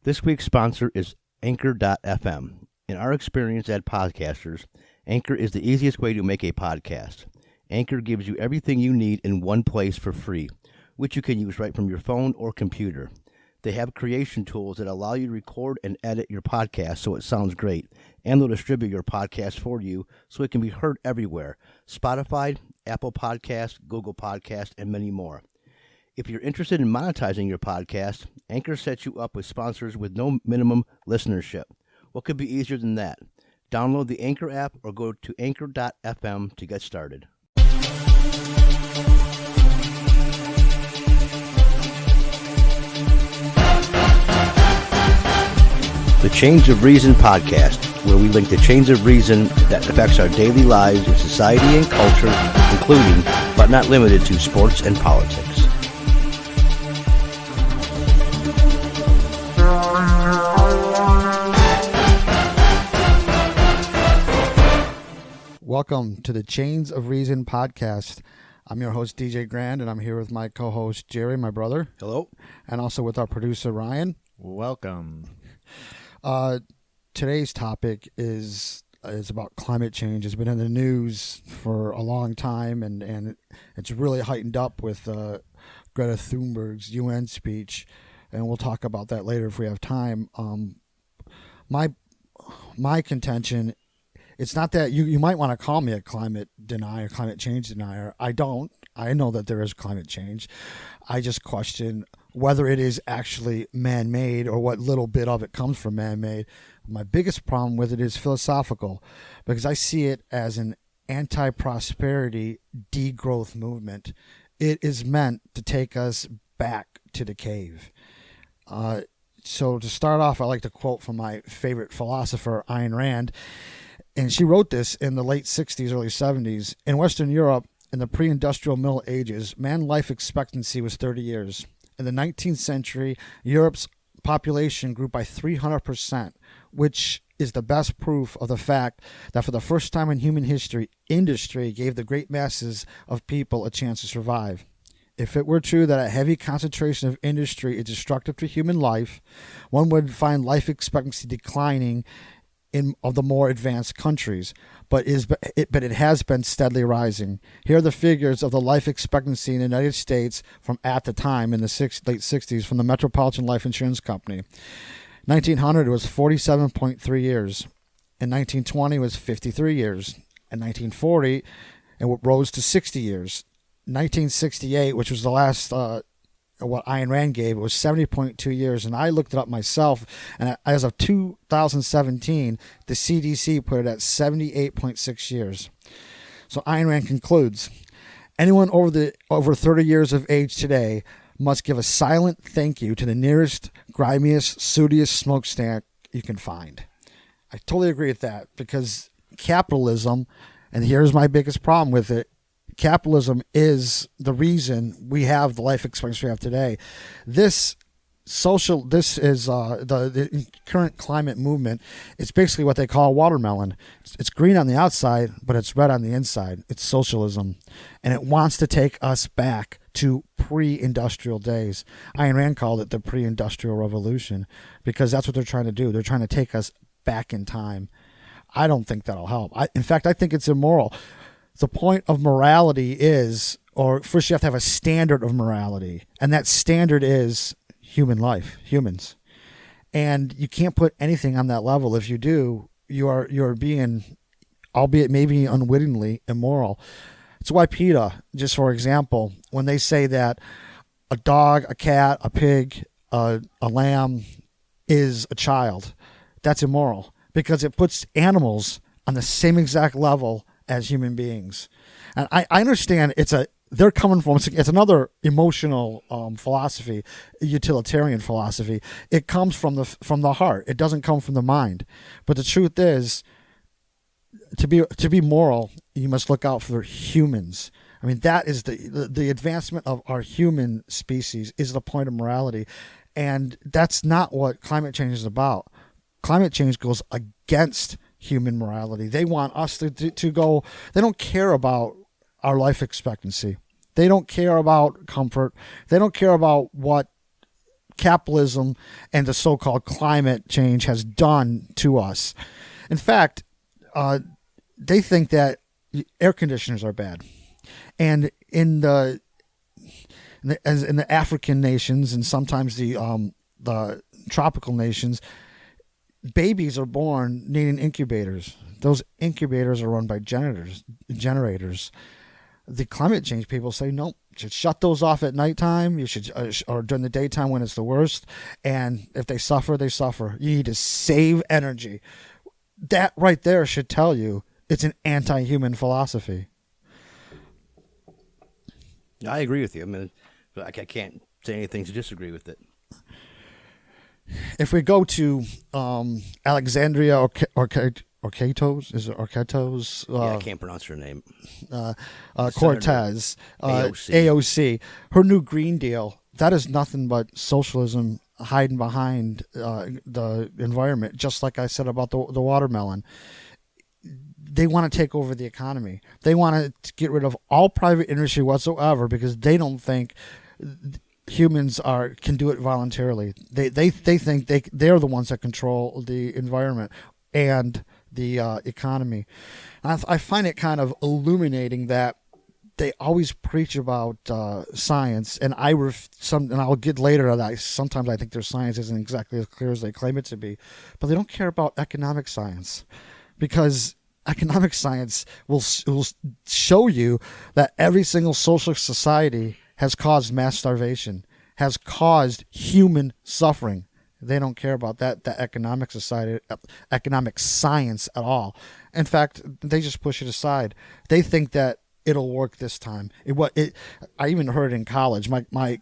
This week's sponsor is Anchor.fm. In our experience as podcasters, Anchor is the easiest way to make a podcast. Anchor gives you everything you need in one place for free, which you can use right from your phone or computer. They have creation tools that allow you to record and edit your podcast so it sounds great, and they'll distribute your podcast for you so it can be heard everywhere: Spotify, Apple Podcasts, Google Podcasts, and many more. If you're interested in monetizing your podcast, Anchor sets you up with sponsors with no minimum listenership. What could be easier than that? Download the Anchor app or go to anchor.fm to get started. The Chains of Reason podcast, where we link the chains of reason that affects our daily lives in society and culture, including, but not limited to, sports and politics. Welcome to the Chains of Reason podcast. I'm your host, DJ Grand, and I'm here with my co-host, Jerry, my brother. Hello. And also with our producer, Ryan. Welcome. Today's topic is about climate change. It's been in the news for a long time, and it's really heightened up with Greta Thunberg's UN speech, and we'll talk about that later if we have time. My contention, it's not that you might want to call me a climate denier, climate change denier. I don't. I know that there is climate change. I just question whether it is actually man-made or what little bit of it comes from man-made. My biggest problem with it is philosophical, because I see it as an anti-prosperity degrowth movement. It is meant to take us back to the cave. So to start off, I like to quote from my favorite philosopher, Ayn Rand. And she wrote this in the late 60s, early 70s. In Western Europe, in the pre-industrial Middle Ages, man life expectancy was 30 years. In the 19th century, Europe's population grew by 300%, which is the best proof of the fact that for the first time in human history, industry gave the great masses of people a chance to survive. If it were true that a heavy concentration of industry is destructive to human life, one would find life expectancy declining in of the more advanced countries, but it has been steadily rising. Here are the figures of the life expectancy in the United States from at the time in the late 60s from the Metropolitan Life Insurance Company. 1900 was 47.3 years. In 1920 was 53 years. In 1940 it rose to 60 years. 1968, which was the last what Ayn Rand gave, it was 70.2 years, and I looked it up myself, and as of 2017, the CDC put it at 78.6 years. So Ayn Rand concludes, anyone over 30 years of age today must give a silent thank you to the nearest, grimiest, sootiest smokestack you can find. I totally agree with that, because capitalism, and here's my biggest problem with it, capitalism is the reason we have the life expectancy we have today. This is the current climate movement. It's basically what they call watermelon. It's green on the outside, but it's red on the inside. It's socialism, and it wants to take us back to pre-industrial days. Ayn Rand called it the pre-industrial revolution, because that's what they're trying to do. They're trying to take us back in time. I don't think that'll help. In fact, I think it's immoral. The point of morality is, or first you have to have a standard of morality, and that standard is human life, humans. And you can't put anything on that level. If you do, you're being, albeit maybe unwittingly, immoral. It's why PETA, just for example, when they say that a dog, a cat, a pig, a lamb is a child, that's immoral, because it puts animals on the same exact level as human beings. And I understand they're coming from, it's another emotional philosophy, utilitarian philosophy. It comes from the heart. It doesn't come from the mind. But the truth is, to be moral, you must look out for humans. I mean, that is the advancement of our human species is the point of morality. And that's not what climate change is about. Climate change goes against human morality. They want us to go, they don't care about our life expectancy. They don't care about comfort. They don't care about what capitalism and the so-called climate change has done to us. In fact, they think that air conditioners are bad, and in the African nations and sometimes the tropical nations, babies are born needing incubators. Those incubators are run by generators. The climate change people say, nope, you should shut those off at nighttime. You should, or during the daytime when it's the worst. And if they suffer, they suffer. You need to save energy. That right there should tell you it's an anti-human philosophy. I agree with you. I mean, I can't say anything to disagree with it. If we go to Alexandria Ocasio, is it Ocasio? Yeah, I can't pronounce her name. Cortez, AOC. Her new Green Deal, that is nothing but socialism hiding behind the environment, just like I said about the watermelon. They want to take over the economy. They want to get rid of all private industry whatsoever because they don't think humans can do it voluntarily. They think they're the ones that control the environment and the economy. I find it kind of illuminating that they always preach about science, and I'll get later to that. Sometimes I think their science isn't exactly as clear as they claim it to be, but they don't care about economic science, because economic science will show you that every single social society has caused mass starvation, has caused human suffering. They don't care about that economic science at all. In fact, they just push it aside. They think that it'll work this time. I even heard in college, my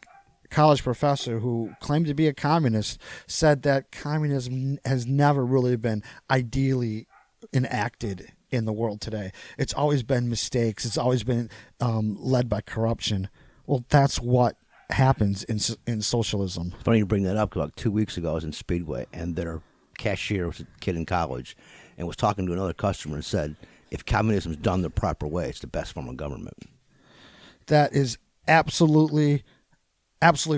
college professor, who claimed to be a communist, said that communism has never really been ideally enacted in the world today. It's always been mistakes. It's always been led by corruption. Well, that's what happens in socialism. Funny you bring that up, because about 2 weeks ago I was in Speedway, and their cashier was a kid in college and was talking to another customer and said, if communism's done the proper way, it's the best form of government. That is absolutely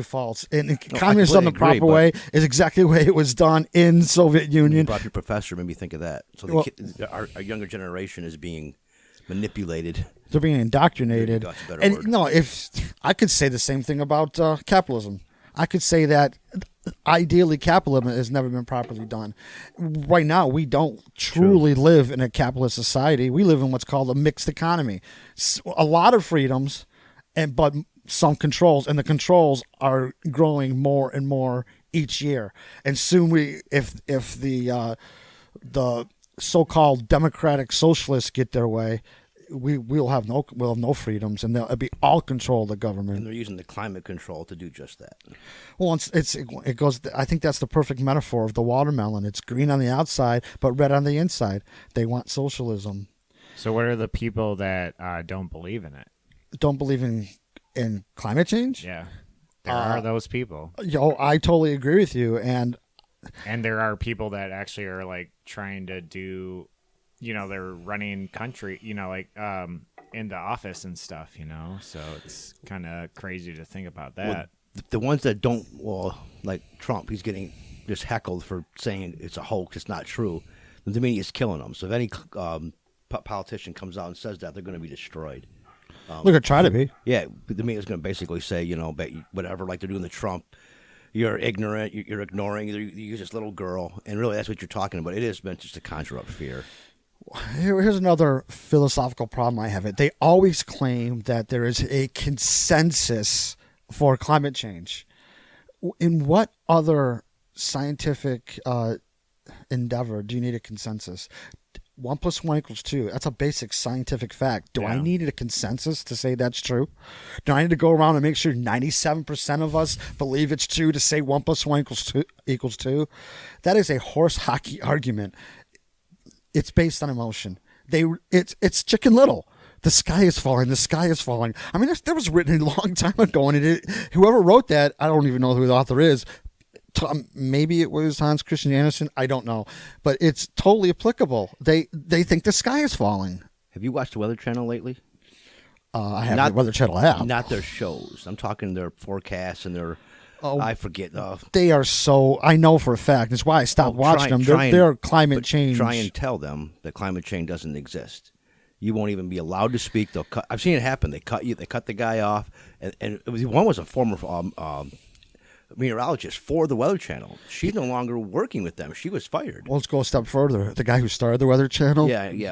false. And communism done the proper way is exactly the way it was done in Soviet Union. You brought your professor, made me think of that. So our younger generation is being manipulated. They're being indoctrinated. That's a better and word. no, if I could say the same thing about capitalism. I could say that ideally capitalism has never been properly done. Right now, we don't truly live in a capitalist society. We live in what's called a mixed economy. A lot of freedoms, but some controls, and the controls are growing more and more each year. And soon, if the so-called democratic socialists get their way, we'll have no freedoms, and it'll be all control of the government. And they're using the climate control to do just that. Well, it goes. I think that's the perfect metaphor of the watermelon. It's green on the outside, but red on the inside. They want socialism. So, what are the people that don't believe in it? Don't believe in climate change? Yeah, there are those people. I totally agree with you, and there are people that actually are like trying to do. They're running country, like in the office and stuff, so it's kind of crazy to think about that. Well, the ones that don't, like Trump, he's getting just heckled for saying it's a hoax, it's not true. The media is killing them. So if any politician comes out and says that, they're going to be destroyed. Look, try to be. Yeah, the media is going to basically say, whatever, like they're doing the Trump. You're ignorant, you're ignoring, you're just a little girl. And really, that's what you're talking about. It is meant just to conjure up fear. Here's another philosophical problem I have. They always claim that there is a consensus for climate change. In what other scientific endeavor do you need a consensus? 1 + 1 = 2. That's a basic scientific fact. Do I need a consensus to say that's true? Do I need to go around and make sure 97% of us believe it's true to say 1 + 1 = 2? That is a horse hockey argument. It's based on emotion. It's Chicken Little. The sky is falling. The sky is falling. I mean, that was written a long time ago, and whoever wrote that, I don't even know who the author is. Maybe it was Hans Christian Andersen. I don't know, but it's totally applicable. They think the sky is falling. Have you watched the Weather Channel lately? I have the Weather Channel app. Not their shows. I'm talking their forecasts and their Oh, I forget. they are so. I know for a fact. That's why I stopped watching them. They're climate change. Try and tell them that climate change doesn't exist. You won't even be allowed to speak. They'll cut. I've seen it happen. They cut you. They cut the guy off, and one was a former meteorologist for the Weather Channel. She's no longer working with them. She was fired. Well, let's go a step further. The guy who started the Weather Channel,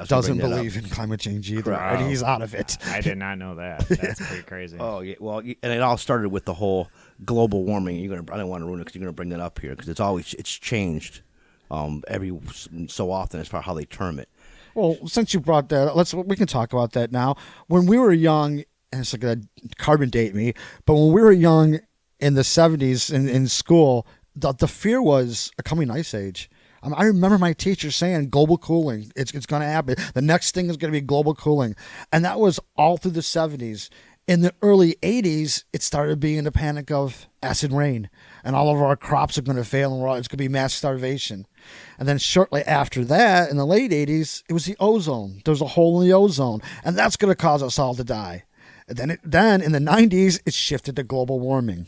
doesn't believe in climate change either, Correct. and he's out of it. I did not know that. That's pretty crazy. Oh yeah, well, and it all started with the whole global warming. I don't want to ruin it because you're going to bring that up here because it's changed every so often as far as how they term it. Well, since you brought that, we can talk about that now. When we were young, and it's like a carbon date me, but when we were young in the 70s in school, the fear was a coming ice age. I remember my teacher saying global cooling. It's going to happen. The next thing is going to be global cooling. And that was all through the 70s. In the early 80s, it started being the panic of acid rain. And all of our crops are going to fail and it's going to be mass starvation. And then shortly after that, in the late 80s, it was the ozone. There was a hole in the ozone. And that's going to cause us all to die. And then in the 90s, it shifted to global warming.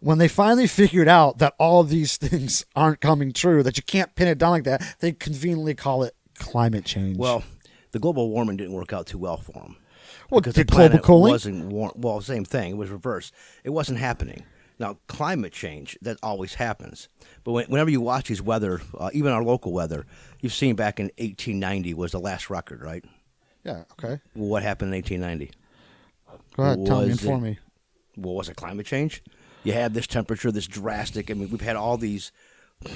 When they finally figured out that all of these things aren't coming true, that you can't pin it down like that, they conveniently call it climate change. Well, the global warming didn't work out too well for them. Well, because did the planet global cooling? wasn't warm. Well, same thing. It was reversed. It wasn't happening. Now, climate change, that always happens. But whenever you watch these weather, even our local weather, you've seen back in 1890 was the last record, right? Yeah, okay. Well, what happened in 1890? Go ahead, tell me, inform me. Well, was it climate change? You had this temperature, this drastic. I mean, we've had all these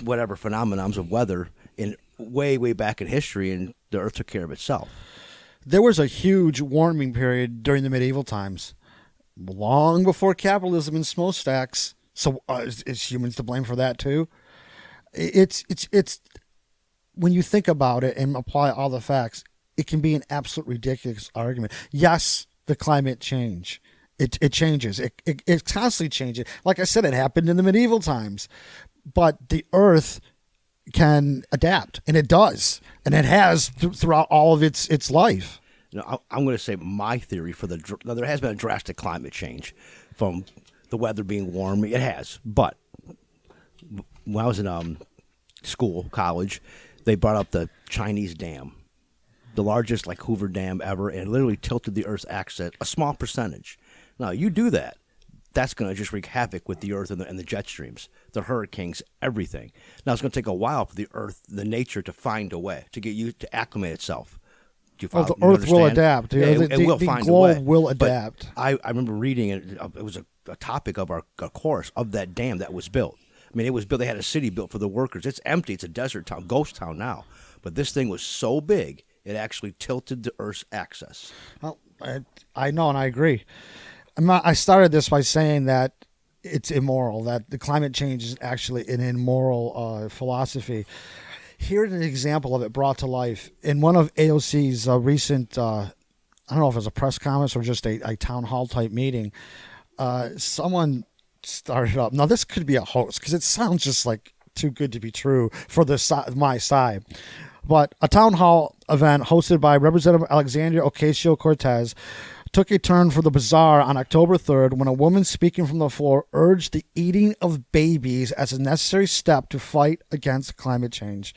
whatever phenomenons of weather in way, way back in history, and the Earth took care of itself. There was a huge warming period during the medieval times, long before capitalism and smokestacks. So is humans to blame for that too? It's when you think about it and apply all the facts, it can be an absolute ridiculous argument. Yes, the climate change. It changes. It constantly changes. Like I said, it happened in the medieval times. But the Earth can adapt, and it does. And it has throughout all of its life. Now, I'm going to say my theory for now, there has been a drastic climate change from the weather being warm. It has. But when I was in college, they brought up the Chinese dam, the largest like Hoover Dam ever, and it literally tilted the Earth's axis a small percentage. Now, you do that, that's going to just wreak havoc with the Earth and the jet streams, the hurricanes, everything. Now, it's going to take a while for the Earth, the nature, to find a way, to get you to acclimate itself. The Earth will adapt. Yeah, it will find a way. The globe will adapt. But I remember reading it was a topic of our course of that dam that was built. I mean, it was built. They had a city built for the workers. It's empty. It's a desert town, ghost town now. But this thing was so big, it actually tilted the Earth's axis. Well, I know, and I agree. I started this by saying that it's immoral, that the climate change is actually an immoral philosophy. Here's an example of it brought to life. In one of AOC's recent, I don't know if it was a press conference or just a town hall type meeting, someone started up. Now, this could be a hoax because it sounds just like too good to be true for my side. But a town hall event hosted by Representative Alexandria Ocasio-Cortez took a turn for the bizarre on October 3rd when a woman speaking from the floor urged the eating of babies as a necessary step to fight against climate change.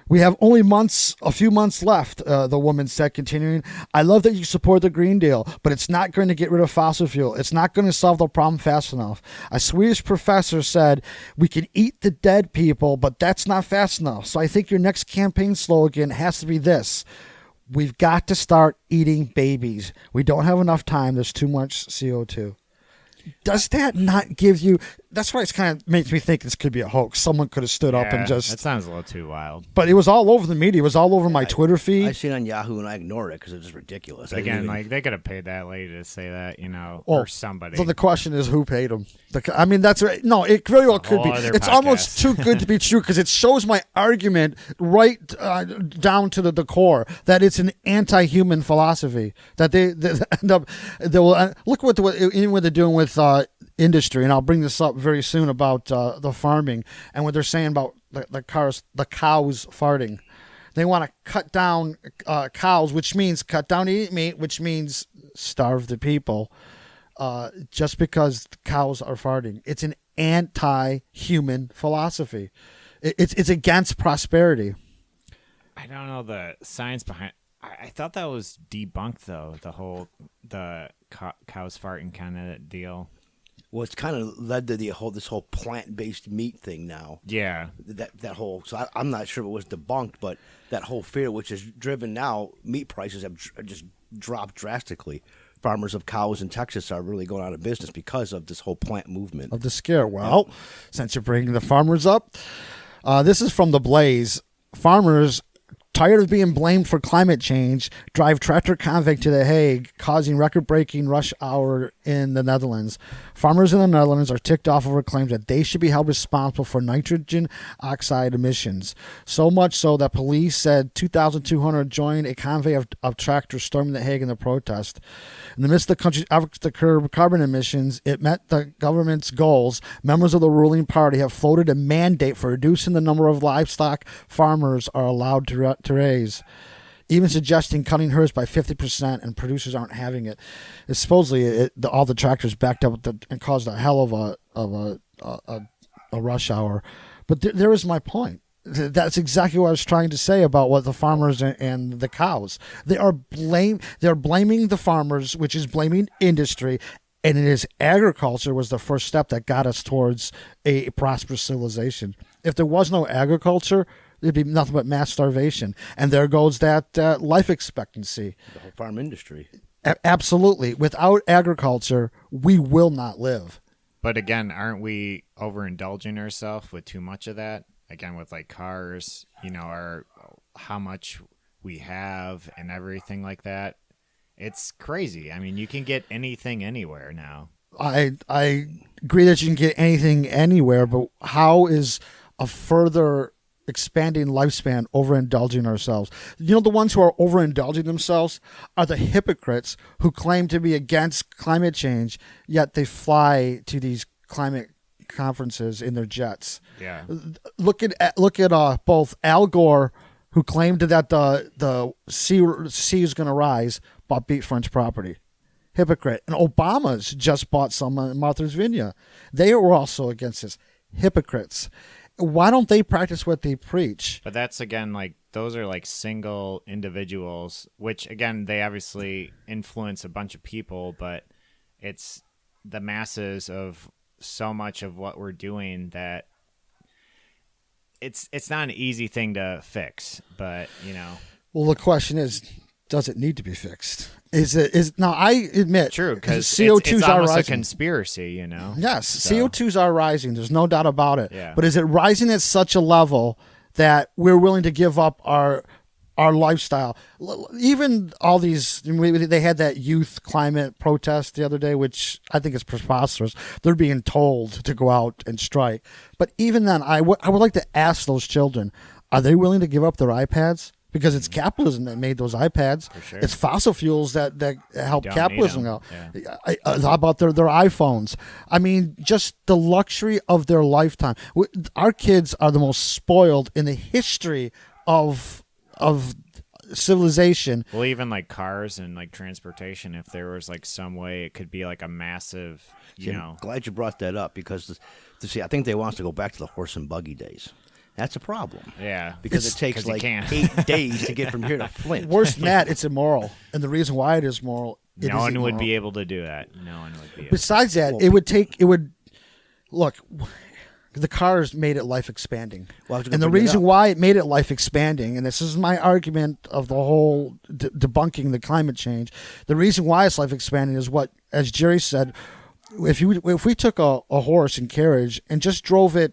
We have only a few months left, the woman said, continuing. I love that you support the Green Deal, but it's not going to get rid of fossil fuel. It's not going to solve the problem fast enough. A Swedish professor said, we can eat the dead people, but that's not fast enough. So I think your next campaign slogan has to be this. We've got to start eating babies. We don't have enough time. There's too much CO2. Does that not give you... That's why it's kind of makes me think this could be a hoax. Someone could have stood up and just... That sounds a little too wild. But it was all over the media. It was all over my Twitter feed. I seen it on Yahoo and I ignored it because it was just ridiculous. Again, they could have paid that lady to say that, or somebody. So the question is, who paid them? I mean, that's right. No, it very well could be. It's almost too good to be true because it shows my argument right down to the core that it's an anti-human philosophy. That they end up... They will look what they're doing with industry, and I'll bring this up very soon about the farming and what they're saying about the cows farting. They want to cut down cows, which means cut down to eat meat, which means starve the people. just because cows are farting. It's an anti-human philosophy. It's against prosperity. I don't know the science behind. I thought that was debunked though. The cows farting kind of deal. Well, it's kind of led to this whole plant-based meat thing now. Yeah. That whole. So I'm not sure if it was debunked, but that whole fear, which is driven now, meat prices have just dropped drastically. Farmers of cows in Texas are really going out of business because of this whole plant movement. Of the scare. Well, since you're bringing the farmers up, this is from The Blaze. Farmers, tired of being blamed for climate change, drive tractor convoy to The Hague, causing record-breaking rush hour in the Netherlands. Farmers in the Netherlands are ticked off over claims that they should be held responsible for nitrogen oxide emissions. So much so that police said 2,200 joined a convoy of tractors storming The Hague in the protest. In the midst of the country's efforts to curb carbon emissions, it met the government's goals. Members of the ruling party have floated a mandate for reducing the number of livestock farmers are allowed to raise, even suggesting cutting herds by 50%, and producers aren't having it. It's supposedly all the tractors backed up and caused a hell of a rush hour. But there is my point. That's exactly what I was trying to say about what the farmers and the cows. They're blaming the farmers, which is blaming industry, and it is agriculture was the first step that got us towards a prosperous civilization. If there was no agriculture, there'd be nothing but mass starvation. And there goes that life expectancy. The whole farm industry. Absolutely. Without agriculture, we will not live. But again, aren't we overindulging ourselves with too much of that? Again, with like cars, how much we have and everything like that. It's crazy. I mean, you can get anything anywhere now. I agree that you can get anything anywhere, but how is a further expanding lifespan overindulging ourselves? The ones who are overindulging themselves are the hypocrites who claim to be against climate change, yet they fly to these climate conferences in their jets. Yeah. Look at both Al Gore, who claimed that the sea is going to rise, bought beachfront property. Hypocrite. And Obama's just bought some in Martha's Vineyard. They were also against this. Hypocrites. Why don't they practice what they preach? But that's, again, like, those are like single individuals, which, again, they obviously influence a bunch of people, but it's the masses of so much of what we're doing that it's not an easy thing to fix, but Well, the question is, does it need to be fixed? Now I admit, true, because CO2s it's are almost rising. a conspiracy, Yes, So. CO2s are rising. There's no doubt about it. Yeah. But is it rising at such a level that we're willing to give up our lifestyle? Even all these, they had that youth climate protest the other day, which I think is preposterous. They're being told to go out and strike. But even then, I would like to ask those children, are they willing to give up their iPads? Because it's capitalism that made those iPads. For sure. It's fossil fuels that help Don't capitalism need out. 'em. How about their iPhones? I mean, just the luxury of their lifetime. Our kids are the most spoiled in the history of civilization. Well, even like cars and like transportation, if there was like some way it could be like a massive, I'm glad you brought that up because I think they want us to go back to the horse and buggy days. That's a problem. Yeah. Because it takes 'cause you like can't. 8 days to get from here to Flint. Worse than that, it's immoral. And the reason why it is moral, No one would be able to do that. No one would be able. Besides that, look, the cars made it life expanding. Well, I was gonna and the bring it reason up. why it made it life expanding, and this is my argument of the whole debunking the climate change, the reason why it's life expanding is what, as Jerry said, if we took a horse and carriage and just drove it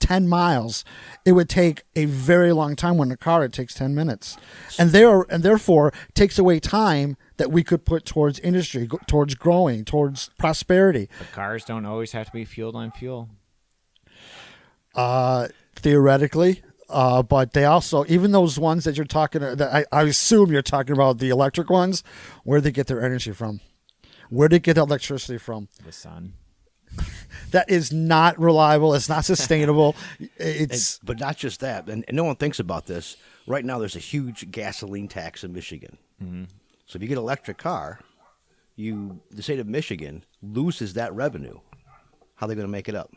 10 miles, it would take a very long time. When in a car, it takes 10 minutes. And therefore takes away time that we could put towards industry, towards growing, towards prosperity. But cars don't always have to be fueled on fuel. Theoretically, but they also, even those ones that you're talking, that I assume you're talking about the electric ones, where do they get their energy from? Where do they get electricity from? The sun. That is not reliable. It's not sustainable. But not just that, and no one thinks about this. Right now, there's a huge gasoline tax in Michigan. Mm-hmm. So if you get an electric car, the state of Michigan loses that revenue, how are they going to make it up?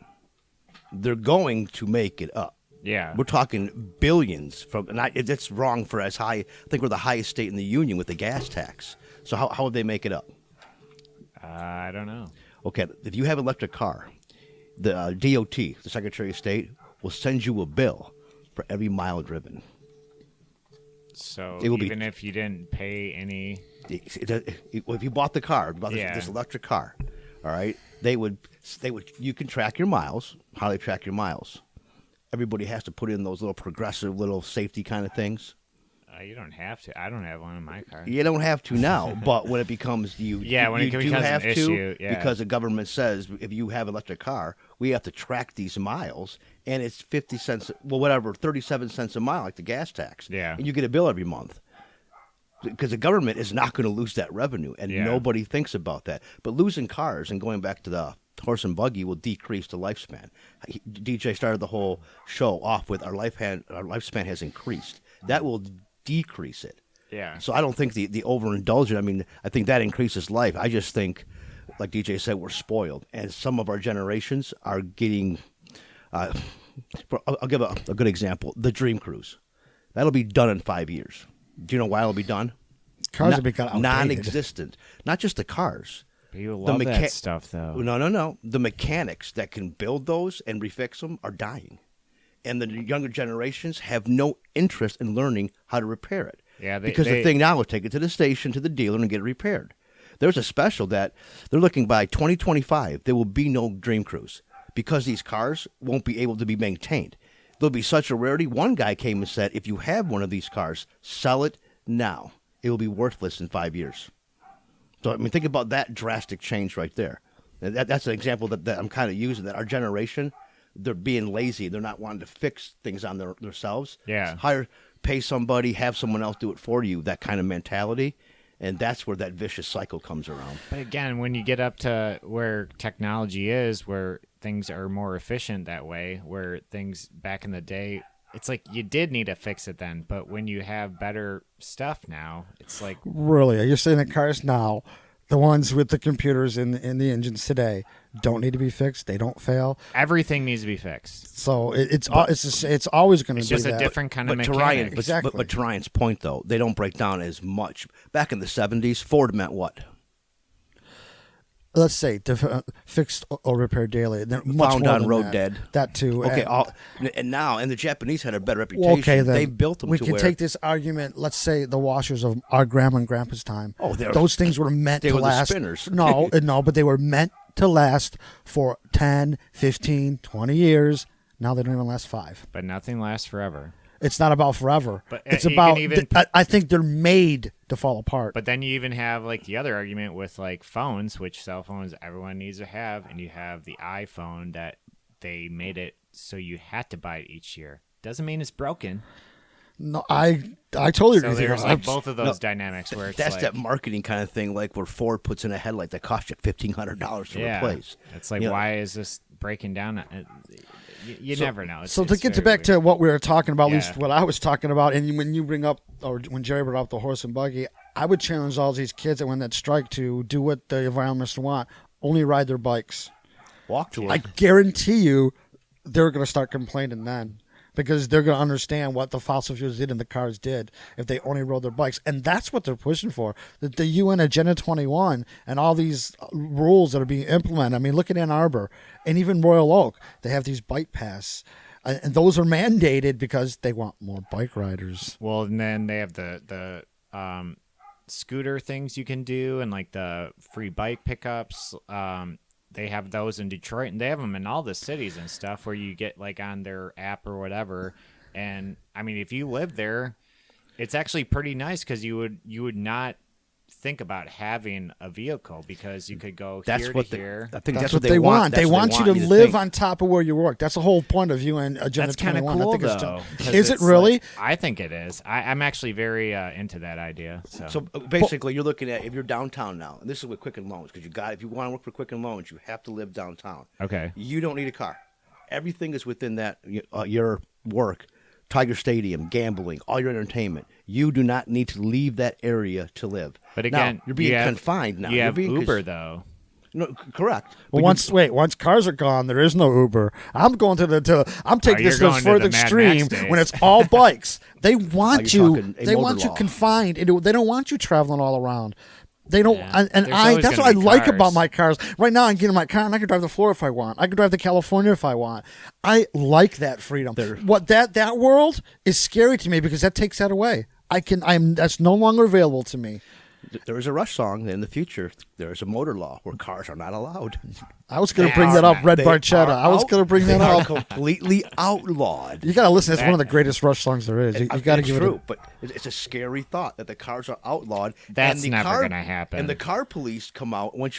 They're going to make it up. Yeah. We're talking billions from, and that's wrong for as high. I think we're the highest state in the union with the gas tax. So how would they make it up? I don't know. Okay, if you have an electric car, the DOT, the Secretary of State, will send you a bill for every mile driven. So It will even if you didn't pay any, If you bought the car, this electric car, all right, they would. You can track your miles. How they track your miles? Everybody has to put in those little progressive, little safety kind of things. you don't have to. I don't have one in my car. You don't have to now, but when it becomes when it do becomes have an to issue, yeah. because the government says if you have an electric car, we have to track these miles, and it's 50 cents, well, whatever, 37 cents a mile, like the gas tax. Yeah. And you get a bill every month. Because the government is not going to lose that revenue, and nobody thinks about that. But losing cars and going back to the horse and buggy will decrease the lifespan. DJ started the whole show off with our lifespan has increased. That will decrease it. Yeah. So I don't think the overindulgent, I mean, I think that increases life. I just think, like DJ said, we're spoiled. And some of our generations are getting, I'll give a good example, the Dream Cruise. That'll be done in 5 years. Do you know why it'll be done? Cars have become outdated. Non-existent. Not just the cars. People love that stuff, though. No. The mechanics that can build those and refix them are dying. And the younger generations have no interest in learning how to repair it. Yeah, because the thing now is take it to the station, to the dealer, and get it repaired. There's a special that they're looking by 2025, there will be no Dream Cruise because these cars won't be able to be maintained. There'll be such a rarity. One guy came and said, if you have one of these cars, sell it now. It will be worthless in 5 years. So, I mean, think about that drastic change right there. And that's an example that I'm kind of using, that our generation, they're being lazy. They're not wanting to fix things on themselves. Yeah. Pay somebody, have someone else do it for you, that kind of mentality. And that's where that vicious cycle comes around. But again, when you get up to where technology is, where things are more efficient that way, where things back in the day, it's like you did need to fix it then. But when you have better stuff now, it's like... Really? Are you saying that cars now, the ones with the computers in the engines today, don't need to be fixed? They don't fail? Everything needs to be fixed. So it's always going to be It's just that. a different kind of But mechanic. Exactly. But to Ryan's point, though, they don't break down as much. Back in the 70s, Ford meant what? Let's say fixed or repaired daily. Much Found more on than road that. dead. That too. Okay, and the Japanese had a better reputation. Okay, then they built them we to can where take this argument. Let's say the washers of our grandma and grandpa's time. Oh, those things were meant they to were the last. spinners. No, but they were meant to last for 10, 15, 20 years. Now they don't even last 5. But nothing lasts forever. It's not about forever. But it's you about. can even- I think they're made to fall apart. But then you even have like the other argument with like phones, which cell phones everyone needs to have, and you have the iPhone that they made it so you had to buy it each year. Doesn't mean it's broken. No, I totally agree So with you. there's like both of those dynamics where it's That's like, that marketing kind of thing, like where Ford puts in a headlight that costs you $1,500 to replace. It's like, You know, why is this breaking down? You never know. So to get back to what we were talking about, at least Yeah. what I was talking about, and when you bring up, or when Jerry brought up the horse and buggy, I would challenge all these kids that win that strike to do what the environmentalists want, only ride their bikes. walk to I work. guarantee you they're going to start complaining then, because they're going to understand what the fossil fuels did and the cars did if they only rode their bikes. And that's what they're pushing for. The UN Agenda 21 and all these rules that are being implemented. I mean, look at Ann Arbor and even Royal Oak. They have these bike paths. And those are mandated because they want more bike riders. Well, and then they have the scooter things you can do, and like the free bike pickups. They have those in Detroit, and they have them in all the cities and stuff where you get like on their app or whatever. And I mean, if you live there, it's actually pretty nice because you would not think about having a vehicle because you could go That's here what to here. I think That's that's what what they want. That's They what want you to to live think. on top of where you work. That's the whole point of UN Agenda That's kind of 21. cool, I think it's though. 'cause Is it it's really? like- I think it is. I'm actually very into that idea. So basically, you're looking at if you're downtown now, and this is with Quicken Loans, because if you want to work for Quicken Loans, you have to live downtown. Okay. You don't need a car. Everything is within that your work Tiger Stadium, gambling, all your entertainment. You do not need to leave that area to live. But again, now, you're being you have- confined now. You You're have being Uber though. No, correct. Well, But once cars are gone, there is no Uber. I'm going I'm taking you're this to going the to further the Mad extreme Max days. when it's all bikes. They want you're you. talking a They motor want you law. confined. They don't want you traveling all around. They don't, Yeah. and There's I. always That's gonna what I be like cars. about my cars. Right now, I can get in my car and I can drive to Florida if I want. I can drive to California if I want. I like that freedom. What that world is scary to me because that takes that away. That's no longer available to me. there is a Rush song in the future. There is a motor law where cars are not allowed. I was going They to bring are that up, not. Red They Barchetta. are I was out- going to bring they that are up. completely outlawed. You got to listen. It's one of the greatest Rush songs there is. You got to It's give true, it. but it's a scary thought that the cars are outlawed. That's and the never car- gonna happen. And the car police come out if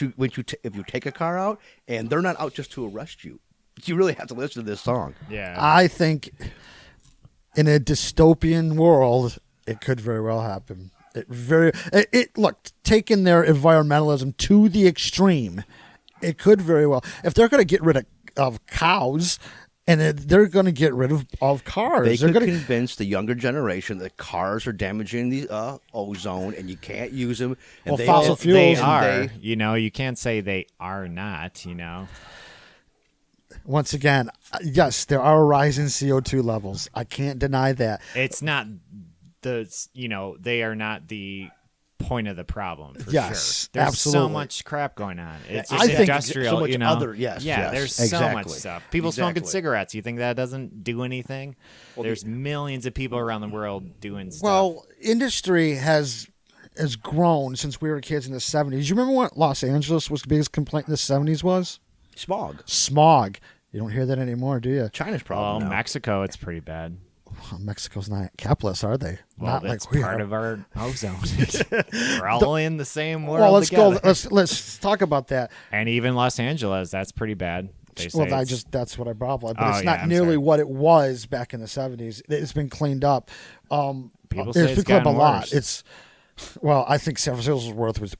you take a car out, and they're not out just to arrest you. You really have to listen to this song. Yeah. I think in a dystopian world, it could very well happen. Look, taking their environmentalism to the extreme, it could very well. If they're going to get rid of cows, and they're going to get rid of cars, They they're could going to. convince the younger generation that cars are damaging the ozone, and you can't use them. And Well, fossil fuels, They and are. You know, you can't say they are not. You know. Once again, yes, there are rising CO2 levels. I can't deny that. It's not they are not the point of the problem for Yes, sure. There's so absolutely. much crap going on. It's I just think industrial, so much you know. other- yes, yeah, yes, there's so much exactly. stuff. People smoking Exactly. cigarettes. You think that doesn't do anything? There's millions of people around the world doing stuff. Well, industry has grown since we were kids in the 70s. You remember what Los Angeles was the biggest complaint in the 70s was? Smog. Smog. You don't hear that anymore, do you? China's well, problem now. Mexico, it's pretty bad. Well, Mexico's not capitalist, are they? Well, not that's like we part are. of our ozone. We're all in the same world Well, let's together. go. Let's talk about that. And even Los Angeles, that's pretty bad. They say Well, it's- that's what I brought up, but Oh, it's yeah, not I'm nearly sorry. what it was back in the 70s. It's been cleaned up. People say It's it's been cleaned up a gotten lot. worse. I think San Francisco's worth with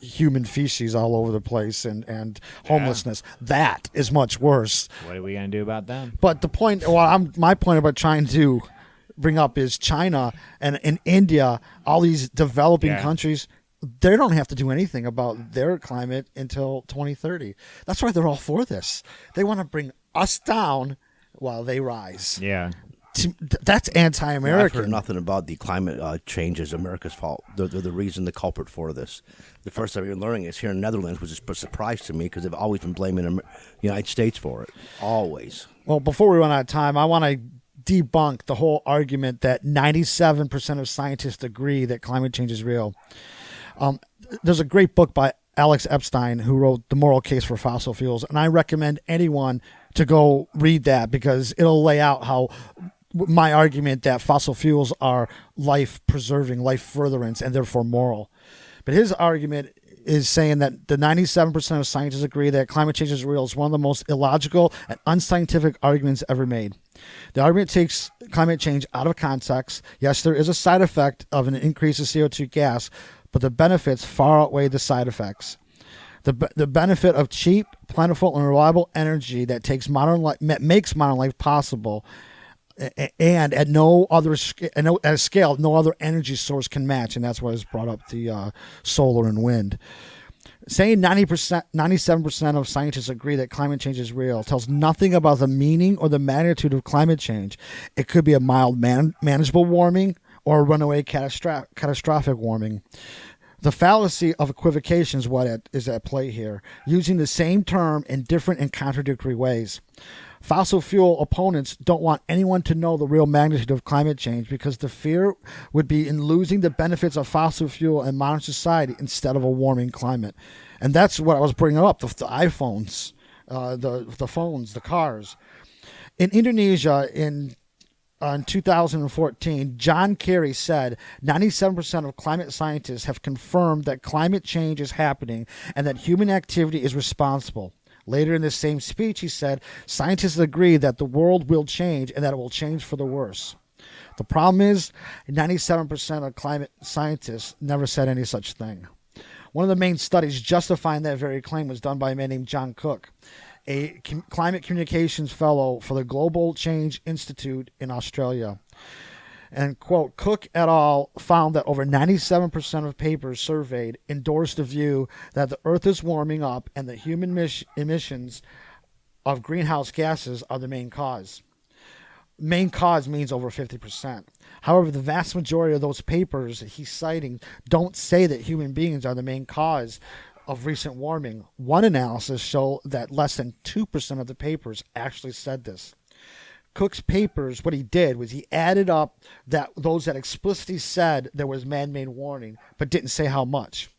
human feces all over the place and homelessness. That is much worse. What are we gonna do about them? But the point, my point about trying to bring up is China and India, all these developing Yeah. countries, they don't have to do anything about their climate until 2030. That's why they're all for this. They want to bring us down while they rise. Yeah. That's I've heard anti-American. nothing about the climate change as America's fault. They're the reason, the culprit for this. The first time you're learning is here in the Netherlands, which is a surprise to me because they've always been blaming the United States for it. Always. Well, before we run out of time, I want to debunk the whole argument that 97% of scientists agree that climate change is real. There's a great book by Alex Epstein who wrote The Moral Case for Fossil Fuels, and I recommend anyone to go read that because it'll lay out how my argument that fossil fuels are life-preserving, life-furtherance, and therefore moral. But his argument is saying that the 97% of scientists agree that climate change is real is one of the most illogical and unscientific arguments ever made. The argument takes climate change out of context. Yes, there is a side effect of an increase in CO2 gas, but the benefits far outweigh the side effects. The benefit of cheap, plentiful, and reliable energy that makes modern life possible, and at a scale no other energy source can match, and that's what has brought up the solar and wind. Saying 97% of scientists agree that climate change is real tells nothing about the meaning or the magnitude of climate change. It could be a mild, manageable warming or a runaway catastrophic warming. The fallacy of equivocation is what is at play here, using the same term in different and contradictory ways. Fossil fuel opponents don't want anyone to know the real magnitude of climate change because the fear would be in losing the benefits of fossil fuel in modern society instead of a warming climate. And that's what I was bringing up, the iPhones, the phones, the cars. In Indonesia, in 2014, John Kerry said 97% of climate scientists have confirmed that climate change is happening and that human activity is responsible. Later in this same speech, he said, scientists agree that the world will change and that it will change for the worse. The problem is 97% of climate scientists never said any such thing. One of the main studies justifying that very claim was done by a man named John Cook. a climate communications fellow for the Global Change Institute in Australia. And, quote, Cook et al. Found that over 97% of papers surveyed endorsed the view that the Earth is warming up and that human emissions of greenhouse gases are the main cause. Main cause means over 50%. However, the vast majority of those papers that he's citing don't say that human beings are the main cause of recent warming. One analysis showed that less than 2% of the papers actually said this. Cook's papers, what he did was he added up those that explicitly said there was man-made warming, but didn't say how much.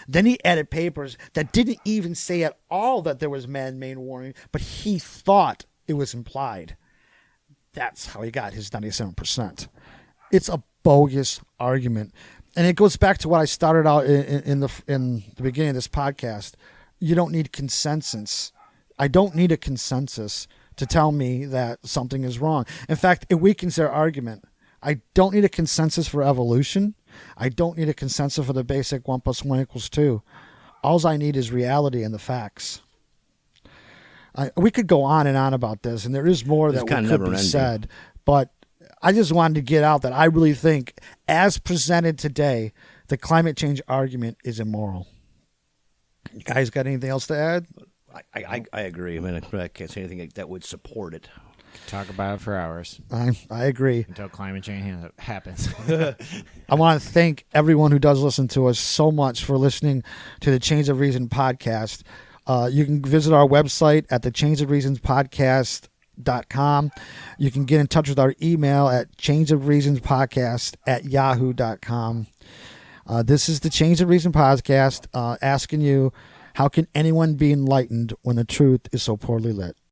Then he added papers that didn't even say at all that there was man-made warming, but he thought it was implied. That's how he got his 97%. It's a bogus argument. And it goes back to what I started out in the beginning of this podcast. You don't need consensus. I don't need a consensus to tell me that something is wrong. In fact, it weakens their argument. I don't need a consensus for evolution. I don't need a consensus for the basic 1 + 1 = 2. All I need is reality and the facts. We could go on and on about this, and there is more that could be said, but I just wanted to get out that I really think, as presented today, the climate change argument is immoral. You guys got anything else to add? I agree. I mean, I can't say anything that would support it. Talk about it for hours. I agree. Until climate change happens. I want to thank everyone who does listen to us so much for listening to the Change of Reason podcast. You can visit our website at thechangeofreasonspodcast.com. You can get in touch with our email at changeofreasonspodcast@yahoo.com. This is the Change of Reason podcast asking you, how can anyone be enlightened when the truth is so poorly lit?